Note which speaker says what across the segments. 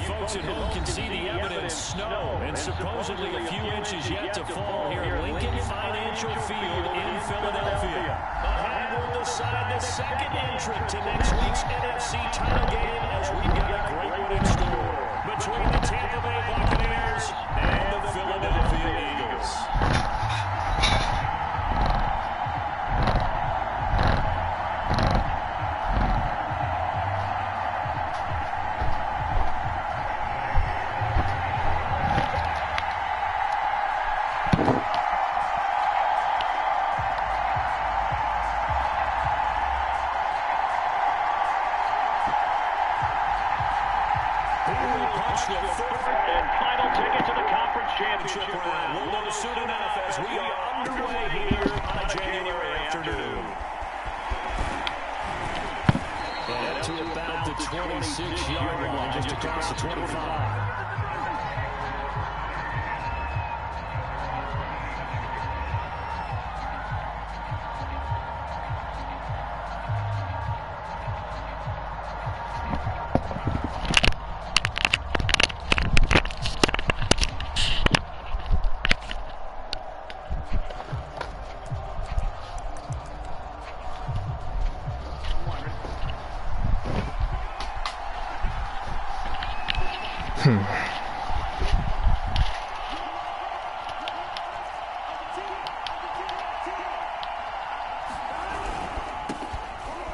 Speaker 1: folks at home can see the evidence. Snow and supposedly a few inches yet to fall here at Lincoln Financial Field in Philadelphia. Ahead will decide the second entrant to next week's NFC title game, as we've got a great one in store between the Tampa Bay Buccaneers and the Philadelphia Eagles. We'll know soon enough as we are underway here on a January afternoon. And up to about the 26-yard line, just across the 25.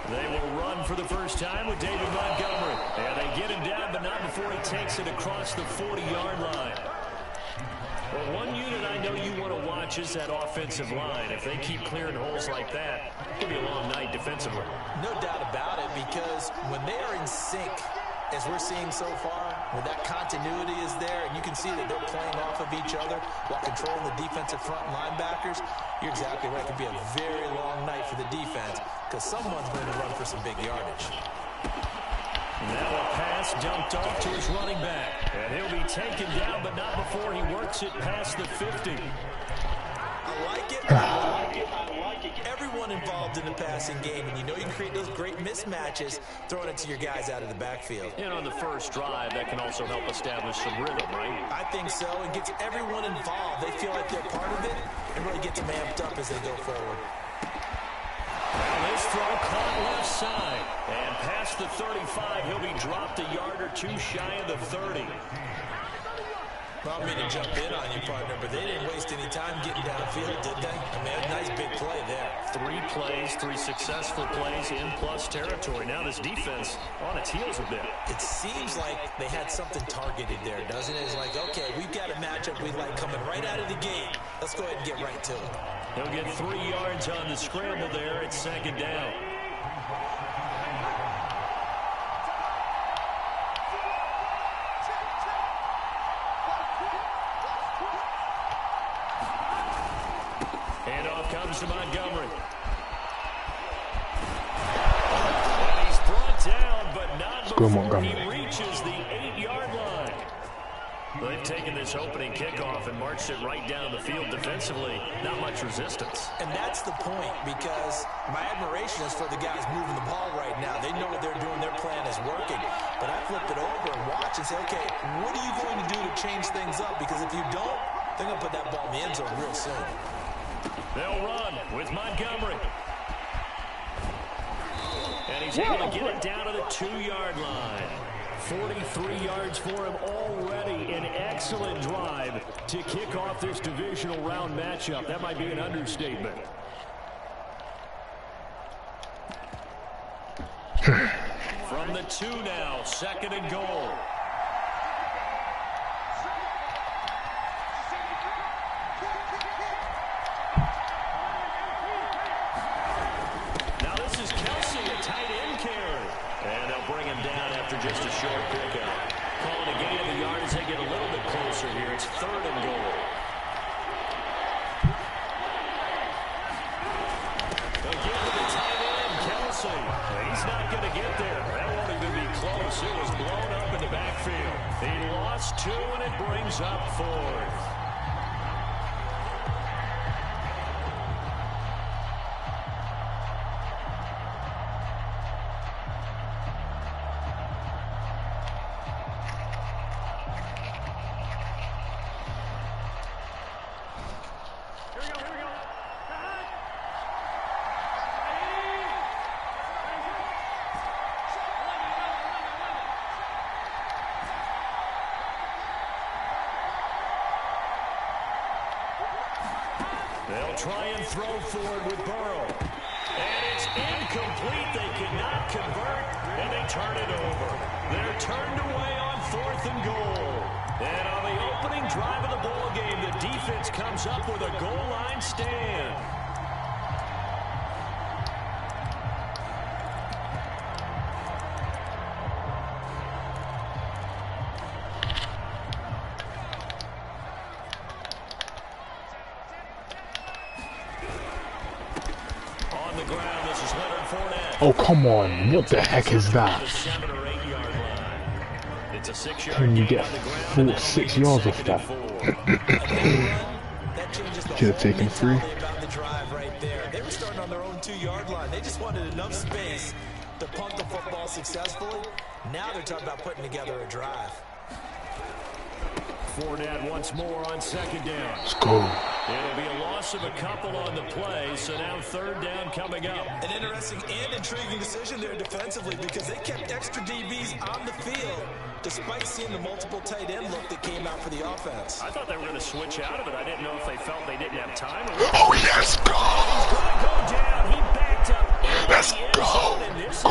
Speaker 1: They will run for the first time with David Montgomery. And they get him down, but not before he takes it across the 40-yard line. Well, one unit I know you want to watch is that offensive line. If they keep clearing holes like that, it could be a long night defensively.
Speaker 2: No doubt about it, because when they are in sync, as we're seeing so far, when that continuity is there, and you can see that they're playing off of each other while controlling the defensive front linebackers, you're exactly right. It could be a very long night for the defense, because someone's going to run for some big yardage.
Speaker 1: Now a pass dumped off to his running back. And he'll be taken down, but not before he works it past the 50.
Speaker 2: I like it. I like it. I like it. Everyone involved in the passing game, and you know you can create those great mismatches throwing it to your guys out of the backfield.
Speaker 1: And on the first drive, that can also help establish some rhythm, right?
Speaker 2: I think so. It gets everyone involved. They feel like they're part of it and really gets them amped up as they go forward.
Speaker 1: Now this throw caught left side. And past the 35, he'll be dropped a yard or two shy of the 30.
Speaker 2: Well, I mean to jump in on you, partner, but they didn't waste any time getting downfield, did they? I mean, a nice big play there.
Speaker 1: 3 plays, 3 successful plays in plus territory. Now this defense on its heels a bit.
Speaker 2: It seems like they had something targeted there, doesn't it? It's like, okay, we've got a matchup we like coming right out of the gate. Let's go ahead and get right to it.
Speaker 1: He'll get 3 yards on the scramble there. It's second down. And off comes to Montgomery. And he's brought down, but not before he reaches the 8-yard line. They've taken this opening kickoff and marched it right down the field defensively. Not much resistance.
Speaker 2: And that's the point, because my admiration is for the guys moving the ball right now. They know what they're doing. Their plan is working. But I flip it over and watch and say, okay, what are you going to do to change things up? Because if you don't, they're going to put that ball in the end zone real soon.
Speaker 1: They'll run with Montgomery. And he's able to get it down to the 2-yard line. 43 yards for him already. An excellent drive to kick off this divisional round matchup. That might be an understatement. From the 2 now, 2nd and goal. Now this is Kelsey, a tight end carry. And they'll bring him down after just a short pickup. Calling a gain of a yard as they get a little bit closer here. It's 3rd and goal. Again with the tight end, Kelsey. He's not going to get there. That won't even be close. It was blown up in the backfield. He lost 2, and it brings up 4th. They'll try and throw forward with Burrow. And it's incomplete. They cannot convert, and they turn it over. They're turned away on 4th and goal. And on the opening drive of the ball game, the defense comes up with a goal line stand.
Speaker 3: Oh, come on. What the heck is that? Can you get 6 yards off that? Should have taken 3.
Speaker 2: They were starting on their own 2-yard line. They just wanted enough space to punt the football successfully. Now they're talking about putting together a drive.
Speaker 1: Fournette once more on 2nd down.
Speaker 3: Let's go.
Speaker 1: It'll be a loss of a couple on the play, so now 3rd down coming up.
Speaker 2: An interesting and intriguing decision there defensively because they kept extra DBs on the field despite seeing the multiple tight end look that came out for the offense.
Speaker 1: I thought they were going to switch out of it. I didn't know if they felt they didn't have time.
Speaker 3: Oh, yes, go.
Speaker 1: He's going to go down. He backed up.
Speaker 3: Let's go.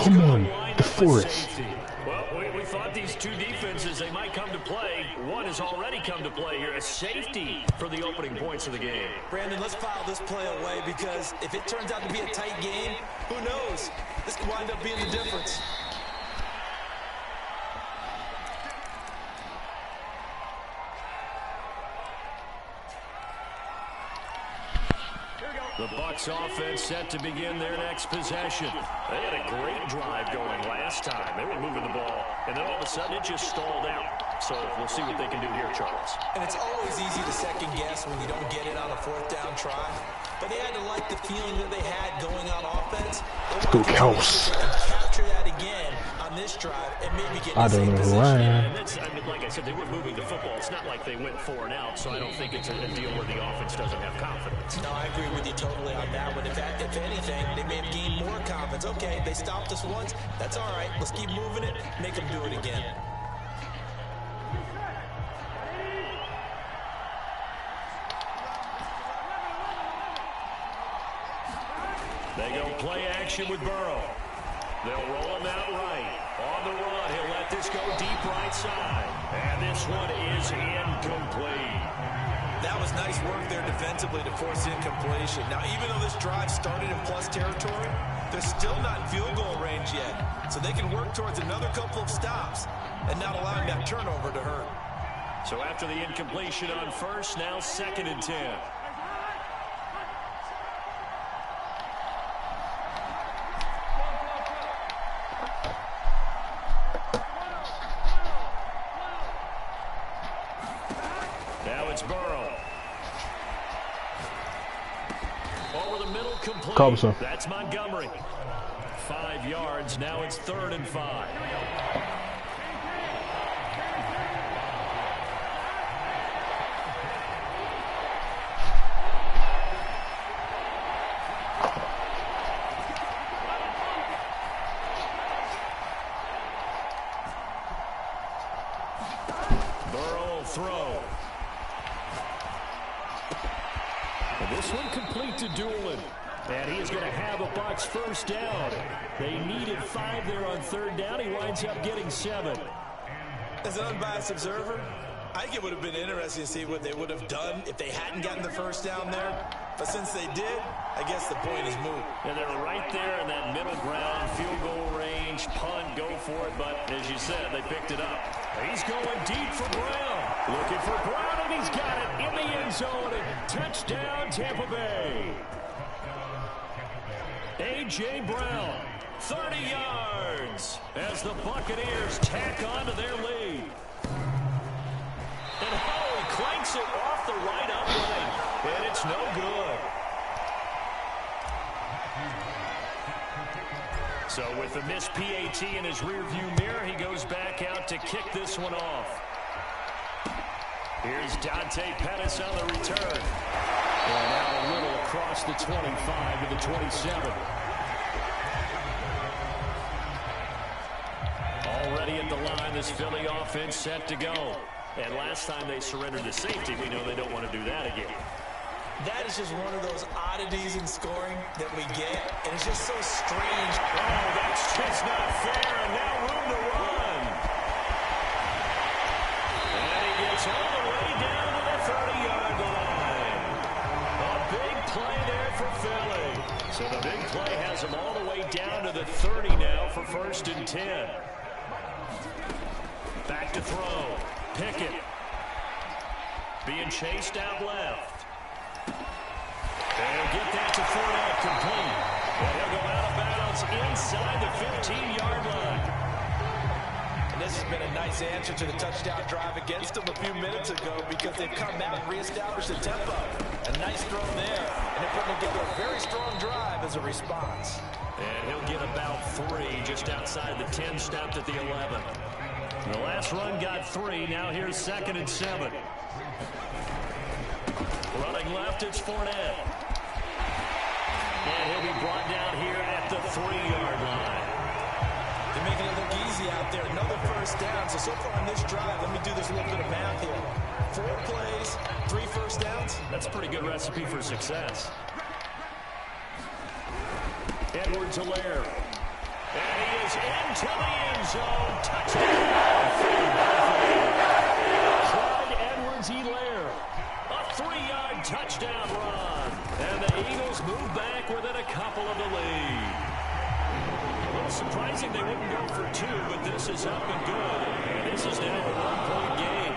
Speaker 3: Come on, DeForest.
Speaker 1: Well, we thought these two defenses, they might come to play. One has already come to play here. A safety for the opening points of the game.
Speaker 2: Brandon, let's file this play away because if it turns out to be a tight game, who knows? This could wind up being the difference.
Speaker 1: The Bucs offense set to begin their next possession. They had a great drive going last time. They were moving the ball, and then all of a sudden it just stalled out. So we'll see what they can do here, Charles.
Speaker 2: And it's always easy to second guess when you don't get it on a 4th down try. But they had to like the feeling that they had going on offense.
Speaker 3: Let's go, Kels.
Speaker 2: Capture that again on this drive and maybe get
Speaker 3: I don't know who I am.
Speaker 1: Like I said, they were moving the football. It's not like they went 4 and out, so I don't think it's a deal where the offense doesn't have confidence.
Speaker 2: No, I agree with you totally on that one. If anything, they may have gained more confidence. Okay, they stopped us once. That's all right. Let's keep moving it. Make them do it again.
Speaker 1: They go play action with Burrow. They'll roll him out right. On the run, he'll let this go deep right side. And this one is incomplete.
Speaker 2: That was nice work there defensively to force incompletion. Now, even though this drive started in plus territory, they're still not in field goal range yet. So they can work towards another couple of stops and not allowing that turnover to hurt.
Speaker 1: So after the incompletion on first, now 2nd and 10. Now it's Burrow. Over the middle, complete. That's Montgomery. 5 yards. Now it's 3rd and 5. Burrow will throw. And this one complete to Doolin. And he is going to have a Bucs 1st down. They needed 5 there on 3rd down. He winds up getting 7.
Speaker 2: As an unbiased observer, I think it would have been interesting to see what they would have done if they hadn't gotten the 1st down there. But since they did, I guess the point is moot.
Speaker 1: And they're right there in that middle ground, field goal range, punt, go for it. But as you said, they picked it up. He's going deep for Brown. Looking for Brown, and he's got it in the end zone. And touchdown, Tampa Bay. A.J. Brown, 30 yards, as the Buccaneers tack on to their lead. And Howie clanks it off the right upright, and it's no good. So with the missed PAT in his rearview mirror, he goes back out to kick this one off. Here's Dante Pettis on the return. And now a little across the 25 to the 27. Already at the line, this Philly offense set to go. And last time they surrendered to safety, we know they don't want to do that again.
Speaker 2: That is just one of those oddities in scoring that we get, and it's just so strange.
Speaker 1: Oh, that's just not fair, and now room to run. And he gets all the way down to the 30-yard line. A big play there for Philly. So the big play has him all the way down to the 30 now for 1st and 10. Back to throw. Pickett. Being chased out left. And he'll get that to Fournette complete. And he'll go out of bounds inside the 15-yard line.
Speaker 2: And this has been a nice answer to the touchdown drive against them a few minutes ago because they've come out and reestablished the tempo. A nice throw there. And they're putting together a very strong drive as a response.
Speaker 1: And he'll get about 3 just outside the 10, stopped at the 11. The last run got 3. Now here's 2nd and 7. Running left, it's Fournette. And he'll be brought down here at the 3-yard line.
Speaker 2: They're making it look easy out there. Another 1st down. So far on this drive, let me do this little bit of math here. 4 plays, 3 1st downs.
Speaker 1: That's a pretty good recipe for success. Edwards-Helaire. And he is into the end zone. Touchdown. Clyde Edwards-Helaire. A 3-yard touchdown run. And the Eagles move back within a couple of the lead. A little surprising they wouldn't go for 2, but this is up and good. And this is now a 1-point game.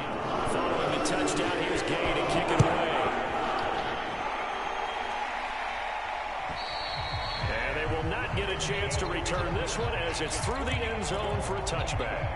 Speaker 1: Following the touchdown, here's Gay to kick it away. And they will not get a chance to return this one as it's through the end zone for a touchback.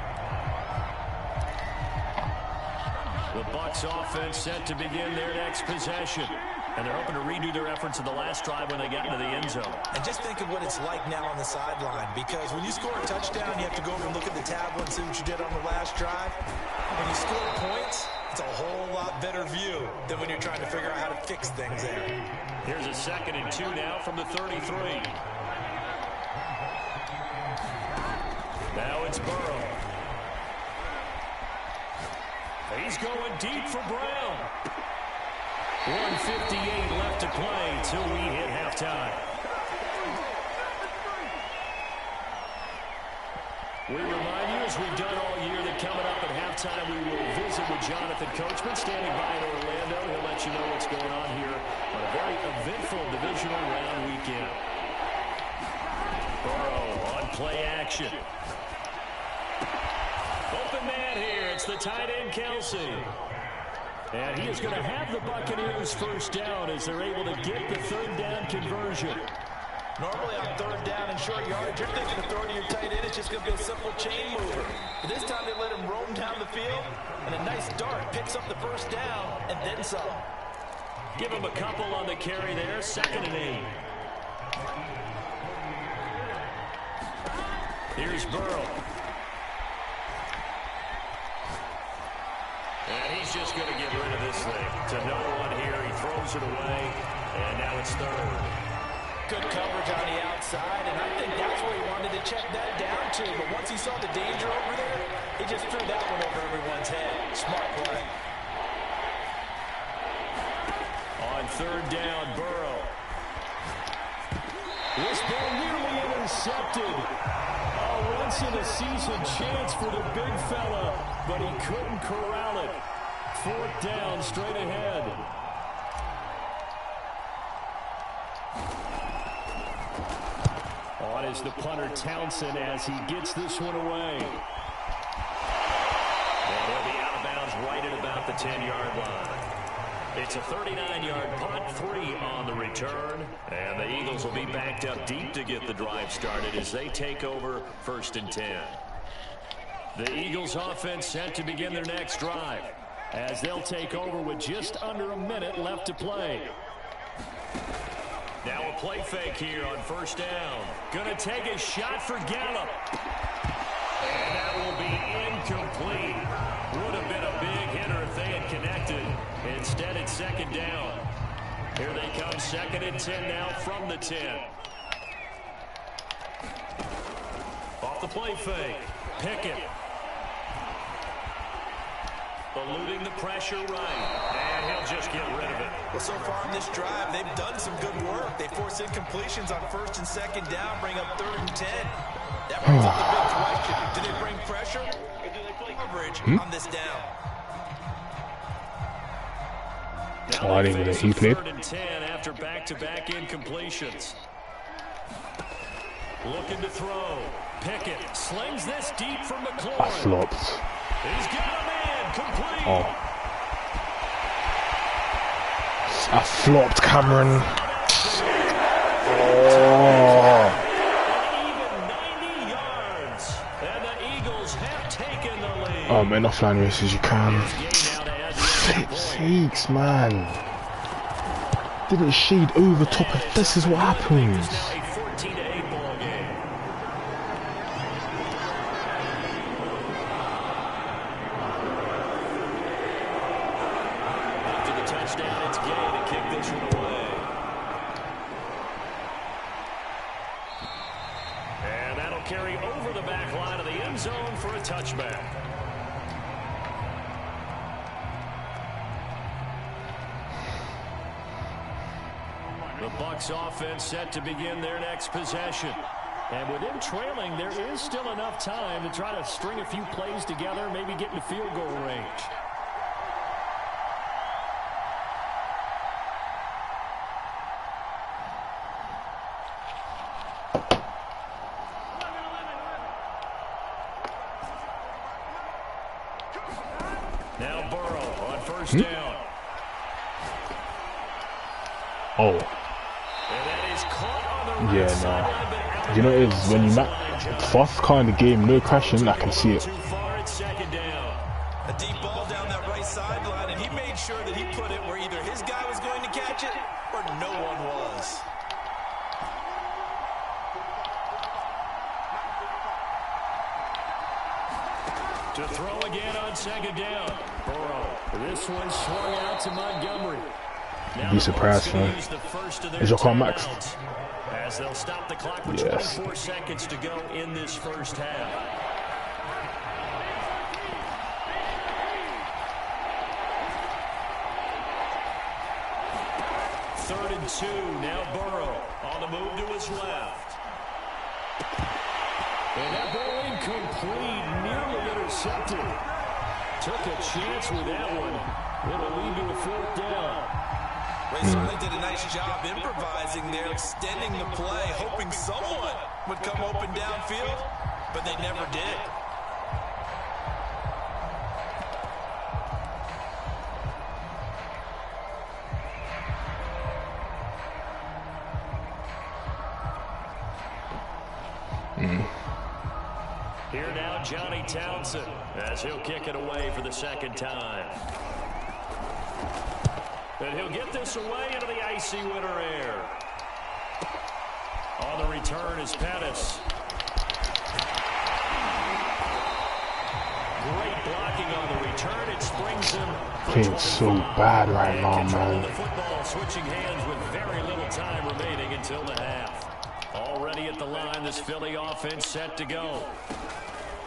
Speaker 1: The Bucs offense set to begin their next possession. And they're hoping to redo their efforts in the last drive when they got into the end zone.
Speaker 2: And just think of what it's like now on the sideline, because when you score a touchdown, you have to go over and look at the tablet and see what you did on the last drive. When you score points, it's a whole lot better view than when you're trying to figure out how to fix things there.
Speaker 1: Here's a 2nd and 2 now from the 33. Now it's Burrow. He's going deep for Brown. 1:58 left to play till we hit halftime. We remind you, as we've done all year, that coming up at halftime we will visit with Jonathan Coachman standing by in Orlando. He'll let you know what's going on here on a very eventful divisional round weekend. Burrow on play action. Open man here. It's the tight end, Kelsey. And he is going to have the Buccaneers 1st down as they're able to get the 3rd down conversion.
Speaker 2: Normally on 3rd down and short yardage, you're thinking of throwing to your tight end. It's just going to be a simple chain mover. But this time they let him roam down the field, and a nice dart picks up the 1st down and then some.
Speaker 1: Give him a couple on the carry there. 2nd and 8. Here's Burrow. And he's just going to get rid of this thing. To no one here. He throws it away. And now it's 3rd.
Speaker 2: Good coverage on the outside. And I think that's where he wanted to check that down to. But once he saw the danger over there, he just threw that one over everyone's head. Smart play.
Speaker 1: On 3rd down, Burrow. This ball nearly intercepted. A once-in-a-season chance for the big fella, but he couldn't corral it. 4th down, straight ahead. On is the punter, Townsend, as he gets this one away. And he'll be out of bounds right at about the 10-yard line. It's a 39-yard punt, 3 on the return. And the Eagles will be backed up deep to get the drive started as they take over 1st and 10. The Eagles offense set to begin their next drive as they'll take over with just under a minute left to play. Now a play fake here on 1st down. Gonna take a shot for Gallup. And that will be incomplete. Would have been a big hitter if they had connected. Instead, it's 2nd down. Here they come, 2nd and 10 now from the 10. Off the play fake. Pickett. Eluding the pressure right. And he'll just get rid of it.
Speaker 2: Well, so far in this drive, they've done some good work. They force incompletions on 1st and 2nd down, bring up 3rd and 10. That brings up the big question. Do they bring pressure or do they play coverage on this down?
Speaker 3: Oh, I didn't even know he played.
Speaker 1: 3rd and 10 after back-to-back incompletions. Looking to throw. Pickett slings this deep from McLaurin.
Speaker 3: I flopped.
Speaker 1: He's got a man complete.
Speaker 3: Oh. I flopped, Cameron. Oh.
Speaker 1: Even 90 yards. And the Eagles have taken the lead.
Speaker 3: Many offline races you can. Sakes, man. Didn't shade over top of this is what happens.
Speaker 1: A 14-8 ball game. After the touchdown, it's Gay to kick this one away. And that'll carry over the back line of the end zone for a touchback. The Bucs offense set to begin their next possession. And with them trailing, there is still enough time to try to string a few plays together, maybe get into field goal range. Now Burrow on 1st down.
Speaker 3: Oh. Yeah, nah. You know what it is? When you fast car in the game, no crashing, I can see it.
Speaker 2: A deep ball down that right sideline, and he made sure that he put it where either his guy was going to catch it or no one was.
Speaker 1: To throw again on 2nd down. Burrow. This one swung out to Montgomery.
Speaker 3: Be surprised, man. Is your car maxed?
Speaker 1: As they'll stop the clock with 24 seconds to go in this first half. Third and 2. Now Burrow on the move to his left. And that ball incomplete, nearly intercepted. Took a chance with that one. It'll lead to a 4th down.
Speaker 2: They certainly did a nice job improvising there, extending the play, hoping someone would come open downfield, but they never did.
Speaker 1: Here now, Johnny Townsend, as he'll kick it away for the 2nd time. And he'll get this away into the icy winter air. On the return is Pettis. Great blocking on the return. It springs him.
Speaker 3: It's so bad right now, man.
Speaker 1: The football switching hands with very little time remaining until the half. Already at the line, this Philly offense set to go.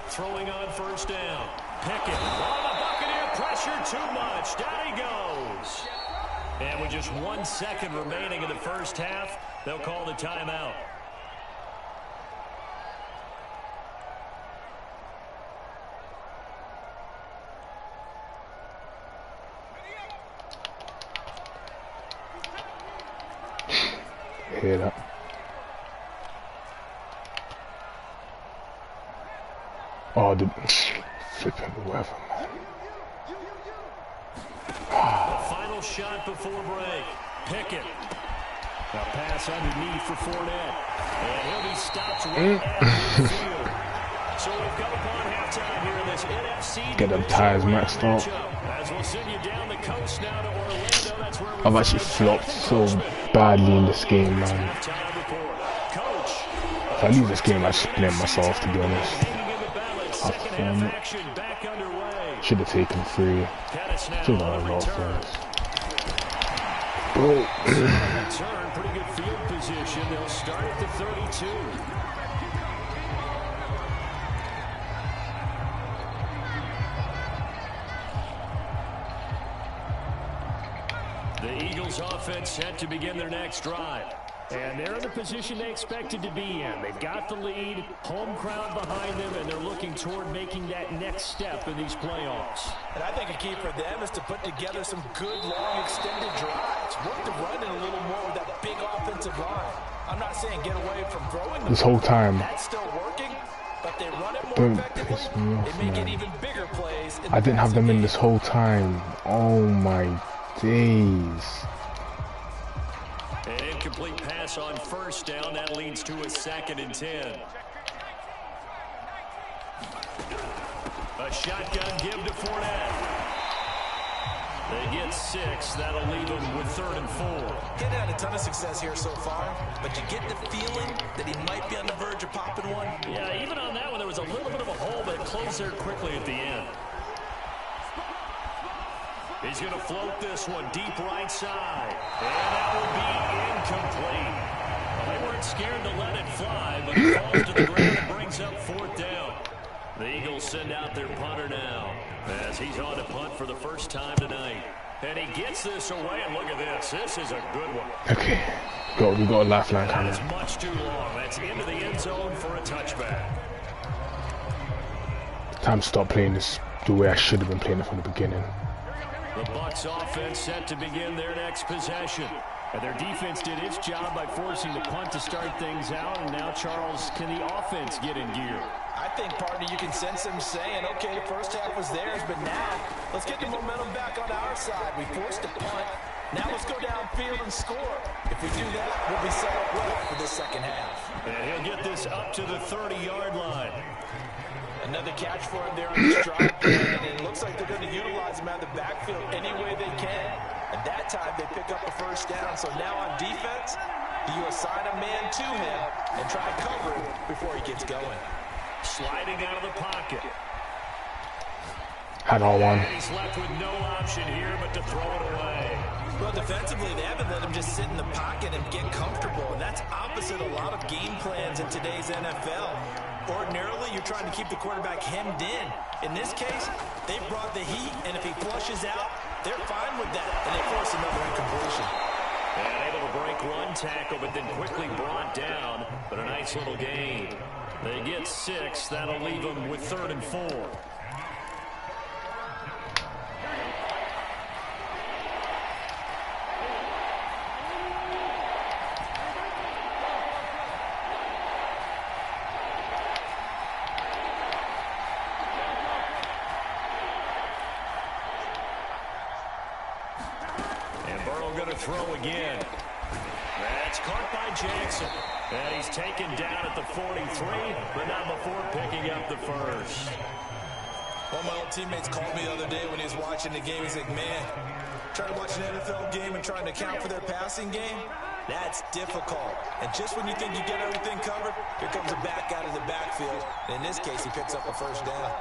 Speaker 1: Throwing on 1st down. Pickett. Oh, the Buccaneer pressure too much. Down he goes. And with just 1 second remaining in the first half, they'll call the timeout.
Speaker 3: Hear that? Oh, the flipping weather, man.
Speaker 1: The final shot before break. Pickett. A pass underneath for Fournette. And he'll be stopped right at midfield. So we've come upon halftime here in this NFC.
Speaker 3: Get them tires maxed up.
Speaker 1: As we'll send you down the coast now to Orlando. That's where
Speaker 3: I've actually flopped so badly in this game, man. If I lose this game, I just blame myself, to be honest. Should have taken 3. Should have got first. Bro.
Speaker 1: Pretty good field position. They'll start at the 32. Eagles offense set to begin their next drive.
Speaker 4: And they're in the position they expected to be in. They've got the lead, home crowd behind them, and they're looking toward making that next step in these playoffs.
Speaker 2: And I think a key for them is to put together some good, long, extended drives. Work the run in a little more with that big offensive line. I'm not saying get away from throwing
Speaker 3: this whole time.
Speaker 2: That's still working, but they run it more effectively. They make it even bigger plays.
Speaker 3: I didn't have them in this whole time. Oh my days.
Speaker 1: An incomplete pass on first down. That leads to a 2nd and 10. A shotgun give to Fournette. They get 6. That'll leave them with 3rd and 4.
Speaker 2: He's had a ton of success here so far, but you get the feeling that he might be on the verge of popping one.
Speaker 1: Yeah, even on that one, there was a little bit of a hole, but it closed there quickly at the end. He's going to float this one deep right side. And that will be incomplete. Well, they weren't scared to let it fly, but it falls to the ground and brings up 4th down. The Eagles send out their punter now as he's on to punt for the first time tonight. And he gets this away, and look at this. This is a good one.
Speaker 3: Okay, we got a lifeline coming.
Speaker 1: That is much too long. That's into the end zone for a touchback.
Speaker 3: Time to start playing this the way I should have been playing it from the beginning.
Speaker 1: The Bucs offense set to begin their next possession. And their defense did its job by forcing the punt to start things out. And now, Charles, can the offense get in gear?
Speaker 2: I think, partner, you can sense them saying, okay, the first half was theirs, but now let's get the momentum back on our side. We forced a punt. Now let's go downfield and score. If we do that, we'll be set up well for the second half.
Speaker 1: And he'll get this up to the 30-yard line.
Speaker 2: Another catch for him there on the stride, and it looks like they're going to utilize him out of the backfield any way they can. And that time they pick up a first down. So now on defense, you assign a man to him and try to cover him before he gets going.
Speaker 1: Sliding out of the pocket.
Speaker 3: Had all one.
Speaker 1: And he's left with no option here but to throw it away.
Speaker 2: Well, defensively, they haven't let him just sit in the pocket and get comfortable, and that's opposite a lot of game plans in today's NFL. Ordinarily, you're trying to keep the quarterback hemmed in. In this case, they brought the heat, and if he flushes out, they're fine with that, and they force another incompletion.
Speaker 1: And able to break one tackle, but then quickly brought down. But a nice little gain. They get 6. That'll leave them with 3rd and 4. Throw again. That's caught by Jackson. And he's taken down at the 43, but not before picking up the first.
Speaker 2: One of my old teammates called me the other day when he was watching the game. He's like, man, trying to watch an NFL game and trying to account for their passing game, that's difficult. And just when you think you get everything covered, here comes a back out of the backfield. And in this case, he picks up a first down.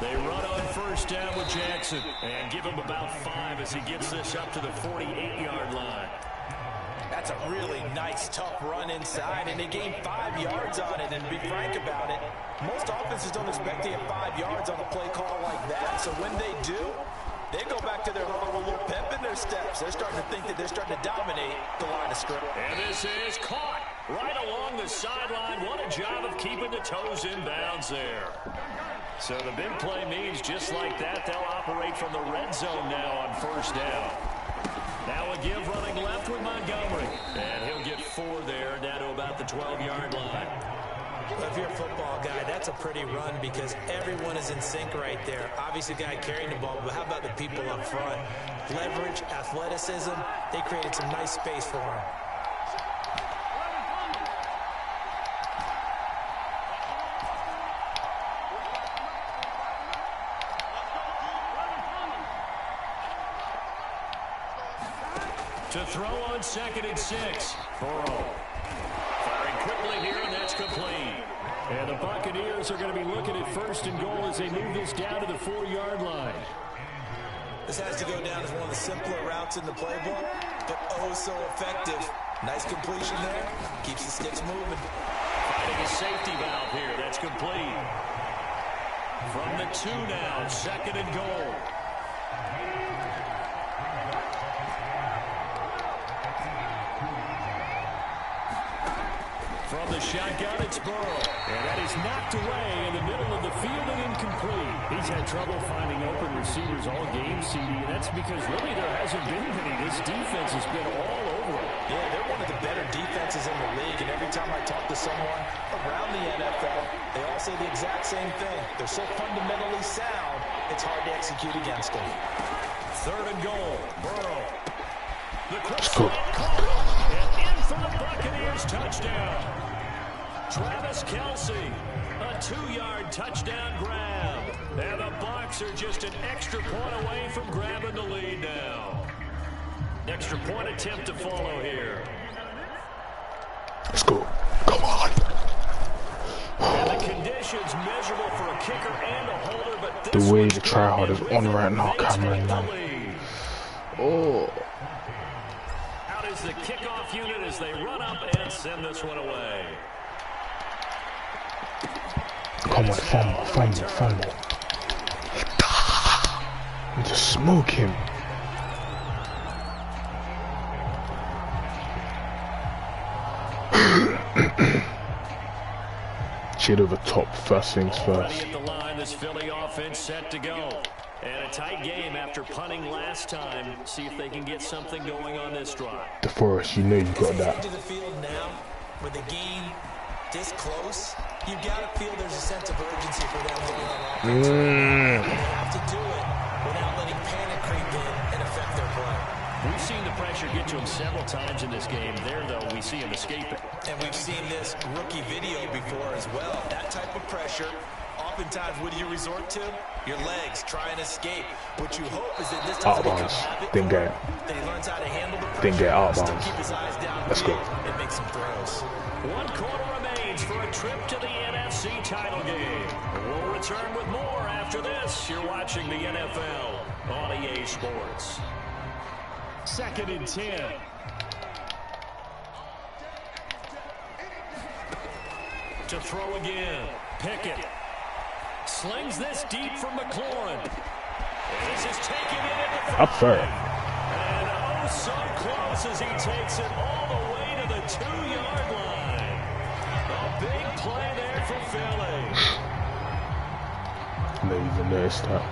Speaker 1: They run on first down with Jackson and give him about 5 as he gets this up to the 48-yard line.
Speaker 2: That's a really nice, tough run inside, and they gain 5 yards on it. And to be frank about it, most offenses don't expect to get 5 yards on a play call like that. So when they do, they go back to their huddle with a little pep in their steps. They're starting to think that they're starting to dominate the line of scrimmage.
Speaker 1: And this is caught right along the sideline. What a job of keeping the toes in bounds there. So the big play means just like that, they'll operate from the red zone now on first down. Now a give running left with Montgomery. And he'll get 4 there, down to about the 12-yard line.
Speaker 2: Well, if you're a football guy, that's a pretty run because everyone is in sync right there. Obviously, the guy carrying the ball, but how about the people up front? Leverage, athleticism, they created some nice space for him.
Speaker 1: To throw on 2nd and 6. Burrow firing quickly here, and that's complete. And the Buccaneers are going to be looking at 1st and goal as they move this down to the 4-yard line.
Speaker 2: This has to go down as one of the simpler routes in the playbook, but oh so effective. Nice completion there. Keeps the sticks moving.
Speaker 1: Finding a safety valve here. That's complete. From the 2 now, 2nd and goal.
Speaker 4: From the shotgun, it's Burrow. And that is knocked away in the middle of the field and incomplete. He's had trouble finding open receivers all game, CD, and that's because really there hasn't been many. This defense has been all over it.
Speaker 2: Yeah, they're one of the better defenses in the league, and every time I talk to someone around the NFL, they all say the exact same thing. They're so fundamentally sound, it's hard to execute against them.
Speaker 4: 3rd and goal. Burrow. The quick
Speaker 3: Cool.
Speaker 4: and in for the Buccaneers touchdown. Travis Kelce, a 2-yard touchdown grab. And the Bucs are just an extra point away from grabbing the lead now. Extra point attempt to follow here.
Speaker 3: Let's go. Come on.
Speaker 4: And the conditions miserable for a kicker and a holder, but this
Speaker 3: The way
Speaker 4: one's
Speaker 3: the tryhard is
Speaker 4: good.
Speaker 3: on right now,
Speaker 4: They
Speaker 3: Cameron,
Speaker 4: take the
Speaker 3: man.
Speaker 4: lead.
Speaker 3: Oh.
Speaker 4: Out is the kickoff unit as they run up and send this one away.
Speaker 3: Come on, fumble. Just smoke him. Shit over top, first things
Speaker 4: Already
Speaker 3: first.
Speaker 4: at the line, this Philly offense set to go. And a tight game after punting last time. See if they can get something going on this drive.
Speaker 3: DeForest, you know you got
Speaker 2: Edge
Speaker 3: that.
Speaker 2: of the field now, with the game this close, you got to feel there's a sense of urgency for them going on offense. They have to do it without letting panic creep in and affect their play.
Speaker 4: We've seen the pressure get to him several times in this game. There, though, we see him escape it.
Speaker 2: And we've seen this rookie video before as well. That type of pressure, oftentimes, what do you resort to? Your legs try and escape. What you hope is that this doesn't become
Speaker 3: Out-of-bounds.
Speaker 2: habit.
Speaker 3: Didn't get it.
Speaker 2: That he learns how to handle the pressure.
Speaker 3: Didn't get out-of-bounds.
Speaker 2: Still keep his eyes down.
Speaker 3: Let's go.
Speaker 2: And make some throws.
Speaker 4: 1 quarter remains for a trip to the NFC title game. We'll return with more after this. You're watching the NFL on EA Sports. 2nd and 10. To throw again. Pickett slings this deep from McLaurin. This is taking it in the
Speaker 3: Up fair.
Speaker 4: And oh, so close as he takes it all the way to the 2-yard line. A big play there for Philly.
Speaker 3: Never even noticed that.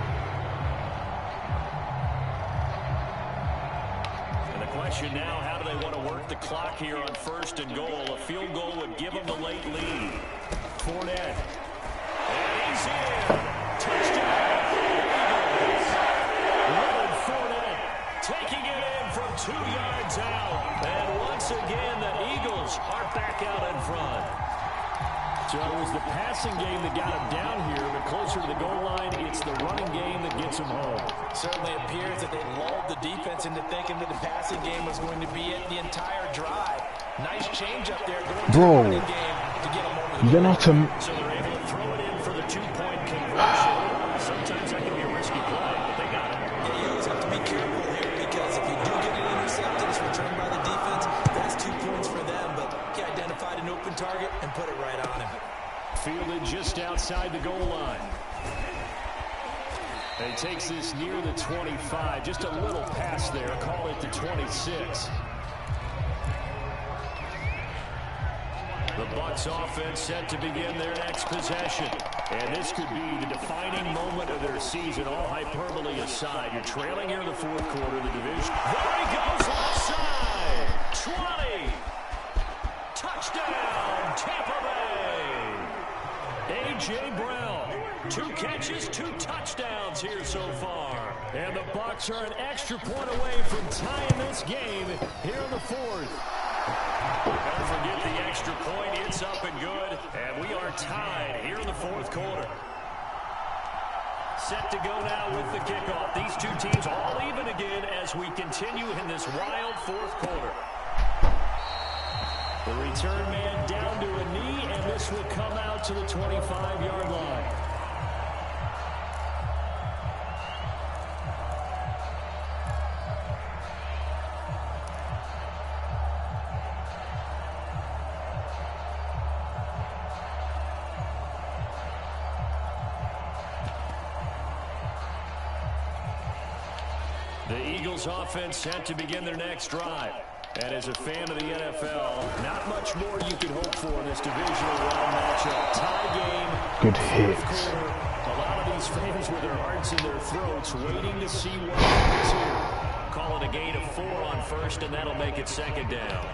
Speaker 4: And the question now, how do they want to work the clock here on 1st and goal? A field goal would give them the late lead. Fournette. And he's in. Touchdown. Eagles. Leonard Fournette taking it in from 2 yards out. And once again, the Eagles are back out in front. So it was the passing game that got him down here, but closer to the goal line, it's the running game that gets him home.
Speaker 2: Certainly appears that they lulled the defense into thinking that the passing game was going to be it the entire drive. Nice change up there going to the running game to get them over the
Speaker 3: You don't have to.
Speaker 4: So they're able to throw it in for the 2-point conversion. Sometimes that can be a risky play, but they got it.
Speaker 2: Yeah, you always have to be careful here because if you do get it intercepted, it's returned by the defense. That's 2 points for them, but he identified an open target and put it right on him.
Speaker 4: Fielded just outside the goal line. And he takes this near the 25. Just a little pass there. Call it the 26. The Bucs offense set to begin their next possession. And this could be the defining moment of their season, all hyperbole aside. You're trailing here in the 4th quarter of the division. There he goes left side. 20. Touchdown, Tampa Bay. A.J. Brown, 2 catches, 2 touchdowns here so far. And the Bucs are an extra point away from tying this game here in the 4th. Don't forget the extra point. It's up and good. And we are tied here in the 4th quarter. Set to go now with the kickoff. These 2 teams all even again as we continue in this wild 4th quarter. The return man down to a knee, and this will come out to the 25-yard line.
Speaker 1: Eagles offense set to begin their next drive. And as a fan of the NFL, not much more you could hope for in this divisional round matchup. Tie game.
Speaker 3: Good hit.
Speaker 1: A lot of these fans with their hearts in their throats waiting to see what happens here. Call it a gain of 4 on first, and that'll make it second down.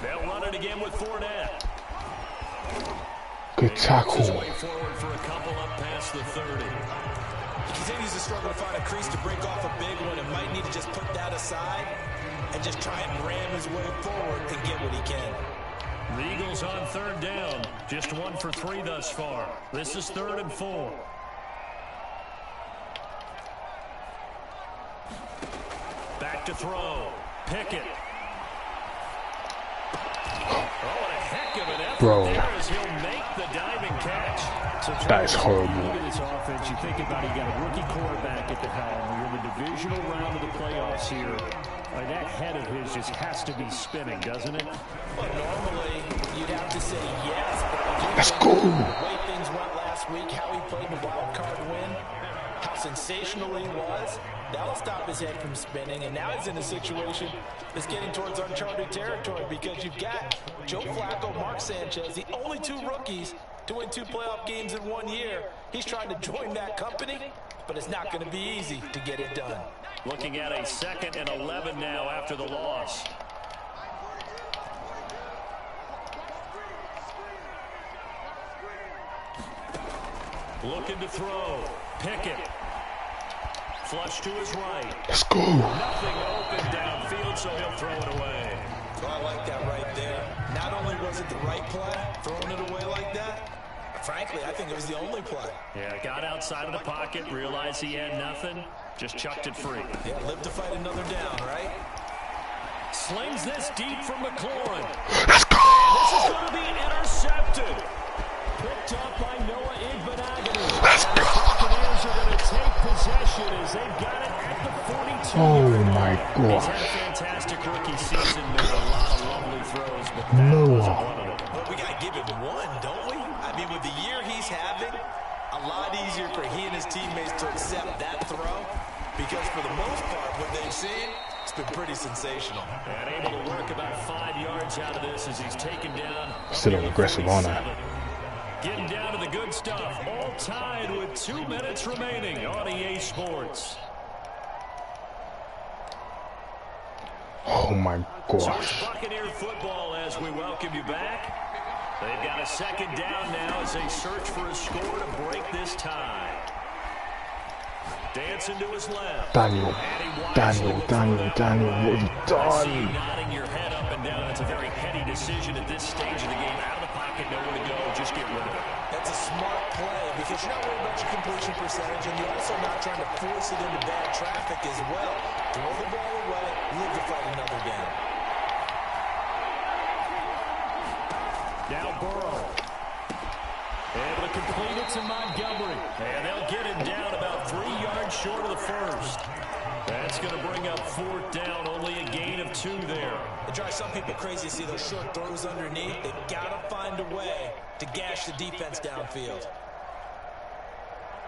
Speaker 1: They'll run it again with Fournette.
Speaker 3: Good tackle.
Speaker 1: Way forward for a couple up past the 30.
Speaker 2: He continues to struggle to find a crease to break off a big one and might need to just put that aside and just try and ram his way forward and get what he can.
Speaker 1: The Eagles on third down. Just 1 for 3 thus far. This is 3rd and 4. Back to throw. Pickett. Oh, and a heck of an effort there as he'll make the diving catch. So
Speaker 3: that is horrible.
Speaker 1: Look at this offense. You think about it, you got a rookie quarterback at the helm. You're in the divisional round of the playoffs here. That head of his just has to be spinning, doesn't it?
Speaker 2: Well, normally, you'd have to say yes, but
Speaker 3: let's go.
Speaker 2: The way things went last week, how he played the wild card win, how sensational he was, that'll stop his head from spinning, and now he's in a situation that's getting towards uncharted territory because you've got Joe Flacco, Mark Sanchez, the only 2 rookies to win 2 playoff games in 1 year. He's trying to join that company, but it's not going to be easy to get it done.
Speaker 1: Looking at a 2nd and 11 now after the loss. Looking to throw. Pickett. Flush to his right.
Speaker 3: Let's go.
Speaker 1: Nothing open downfield, so he'll throw it away.
Speaker 2: Oh, I like that right there. Not only was it the right play, throwing it away like that, frankly, I think it was the only play.
Speaker 1: Yeah, got outside of the pocket, realized he had nothing, just chucked it free.
Speaker 2: Yeah, live to fight another down, right?
Speaker 1: Slings this deep from McLaurin.
Speaker 3: Let's go.
Speaker 1: And this is going to be intercepted. Picked up by Noah Igbenogany.
Speaker 3: Let's go.
Speaker 1: The Buccaneers are going to take possession as they've got it at the 42.
Speaker 3: Oh my
Speaker 1: He's had a
Speaker 3: gosh.
Speaker 1: fantastic rookie season, made a lot of lovely throws, but that wasn't one of them.
Speaker 2: Well, we got to give him one, don't we? I mean, with the year he's having, a lot easier for he and his teammates to accept that throw because for the most part, what they've seen, it's been pretty sensational.
Speaker 1: And able to work about 5 yards out of this as he's taken down.
Speaker 3: Still aggressive on that.
Speaker 1: Getting down to the good stuff. All tied with 2 minutes remaining on EA Sports.
Speaker 3: Oh my
Speaker 1: So it's
Speaker 3: gosh.
Speaker 1: Buccaneer football as we welcome you back. They've got a 2nd down now as they search for a score to break this tie. Dancing to his left.
Speaker 3: Daniel, what have you done?
Speaker 1: Nodding your head up and down. That's a very heady decision at this stage of the game. Out of the pocket, nowhere to go. Just get rid of it.
Speaker 2: That's a smart play because you're not worried about your completion percentage and you're also not trying to force it into bad traffic as well. Throw the ball away, live to fight another down.
Speaker 1: Now Burrow. Able to complete it to Montgomery. And they'll get him down about 3 yards short of the first. That's going to bring up 4th down. Only a gain of 2 there.
Speaker 2: It drives some people crazy to see those short throws underneath. They've got to find a way to gash the defense downfield.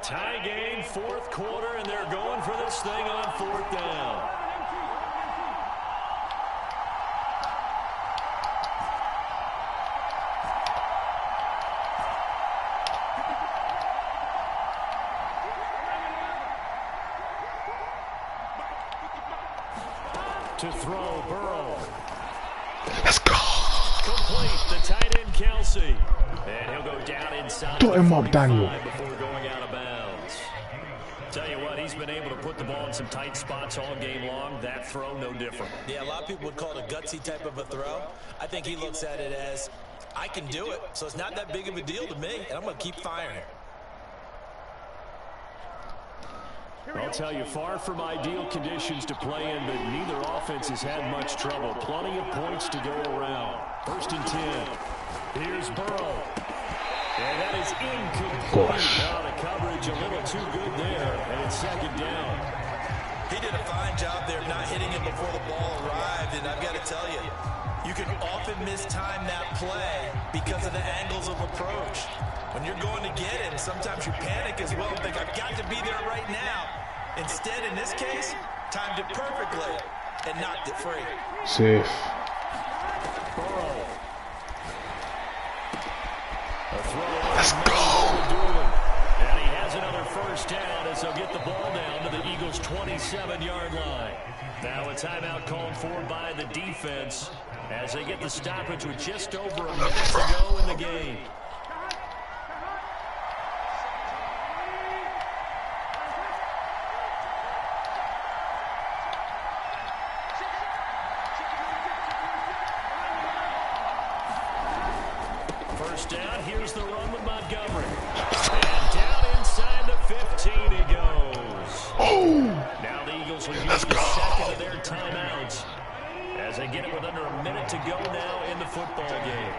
Speaker 1: Tie game, 4th quarter, and they're going for this thing on 4th down. To throw, Burrow.
Speaker 3: Let's go.
Speaker 1: Complete, the tight end, Kelsey. And he'll go down inside.
Speaker 3: Dot him up, Daniel.
Speaker 1: Before going out of bounds. Tell you what, he's been able to put the ball in some tight spots all game long. That throw, no different.
Speaker 2: Yeah, a lot of people would call it a gutsy type of a throw. I think he looks at it as, I can do it, so it's not that big of a deal to me, and I'm going to keep firing.
Speaker 1: I'll tell you, far from ideal conditions to play in, but neither offense has had much trouble. Plenty of points to go around. 1st and 10. Here's Burrow. And that is incomplete. Now the coverage a little too good there, and it's 2nd down.
Speaker 2: He did a fine job there of not hitting him before the ball arrived, and I've got to tell you, You can often mistime that play because of the angles of approach. When you're going to get him, sometimes you panic as well and think, I've got to be there right now. Instead, in this case, timed it perfectly and knocked it free.
Speaker 3: Safe.
Speaker 1: Burrow.
Speaker 3: Let's go.
Speaker 1: And he has another first down as they'll get the ball down to the Eagles' 27-yard line. Now a timeout called for by the defense as they get the stoppage with just over a minute to go in the game. First down, here's the run with Montgomery. And down inside the 15 he goes. Now the Eagles will use the second of their timeouts as they get it with under a minute to go now in the football game.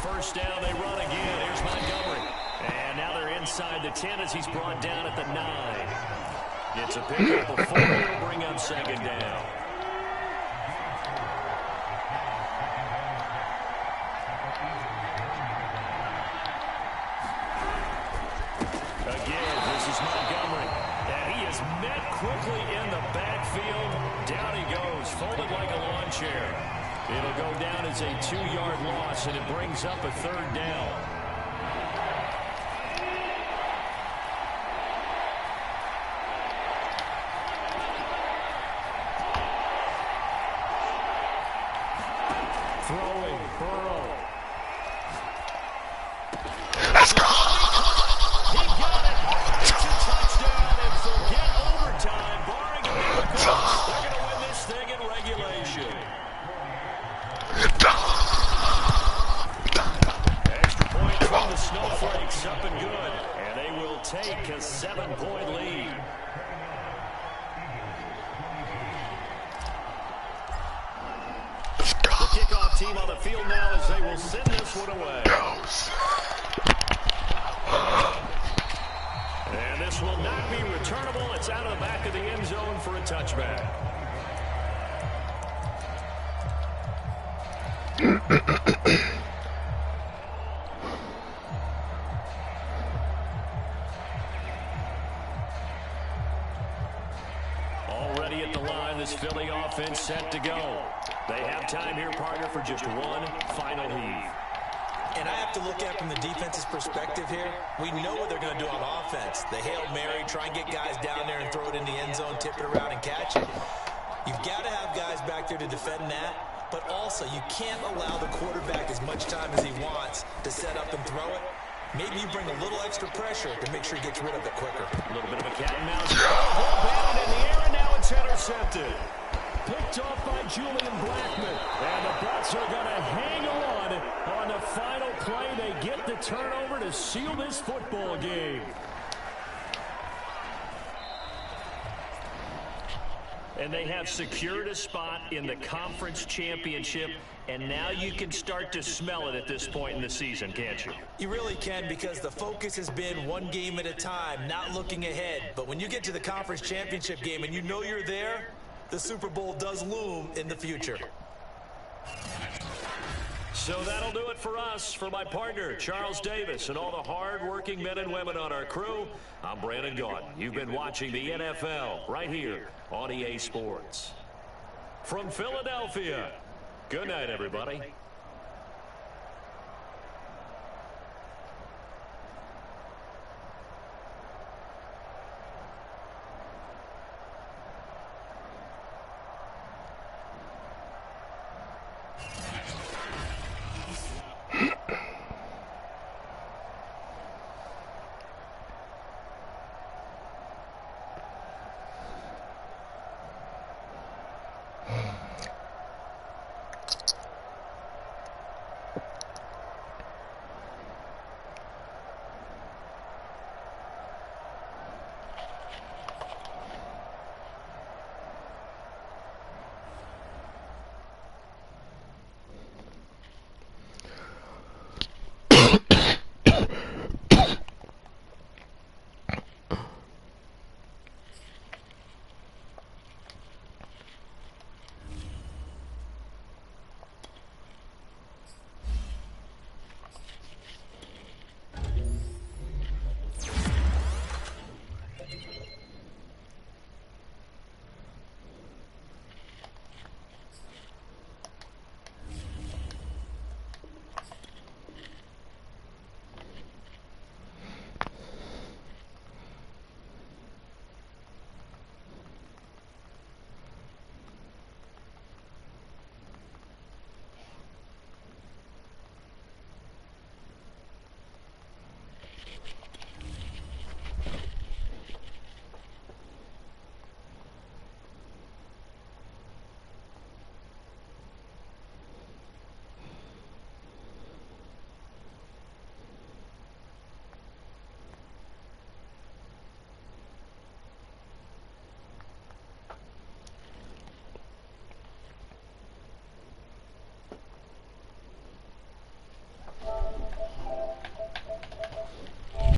Speaker 1: First down, they run again. Here's Montgomery. And now they're inside the 10 as he's brought down at the 9. It's a pickup of 4 to bring up second down. Again, this is Montgomery. And he is met quickly in the backfield. Down he goes, folded like a lawn chair. It'll go down as a 2-yard loss, and it brings up a third down. Throwing, Burrow.
Speaker 3: Let's go.
Speaker 1: He got it. It's a touchdown, and forget overtime. Barring a miracle, they're going to win this thing in regulation. Extra point from the Snowflakes, up and good. And they will take a 7-point lead. Kickoff team on the field now as they will send this one away. And this will not be returnable. It's out of the back of the end zone for a touchback. Already at the line, this Philly offense set to go. They have time here, partner, for just one final heave.
Speaker 2: And I have to look at it from the defense's perspective here. We know what they're going to do on offense. The Hail Mary, try and get guys down there and throw it in the end zone, tip it around and catch it. You've got to have guys back there to defend that, but also you can't allow the quarterback as much time as he wants to set up and throw it. Maybe you bring a little extra pressure to make sure he gets rid of it quicker.
Speaker 1: A little bit of a cat and mouse. Batted in the air, and now it's intercepted. Picked off by Julian Blackman. And the Bucs are going to hang on the final play. They get the turnover to seal this football game. And they have secured a spot in the conference championship. And now you can start to smell it at this point in the season, can't you?
Speaker 2: You really can, because the focus has been one game at a time, not looking ahead. But when you get to the conference championship game and you know you're there, the Super Bowl does loom in the future.
Speaker 1: So that'll do it for us. For my partner, Charles Davis, and all the hard-working men and women on our crew, I'm Brandon Gaudin. You've been watching the NFL right here on EA Sports. From Philadelphia, good night, everybody.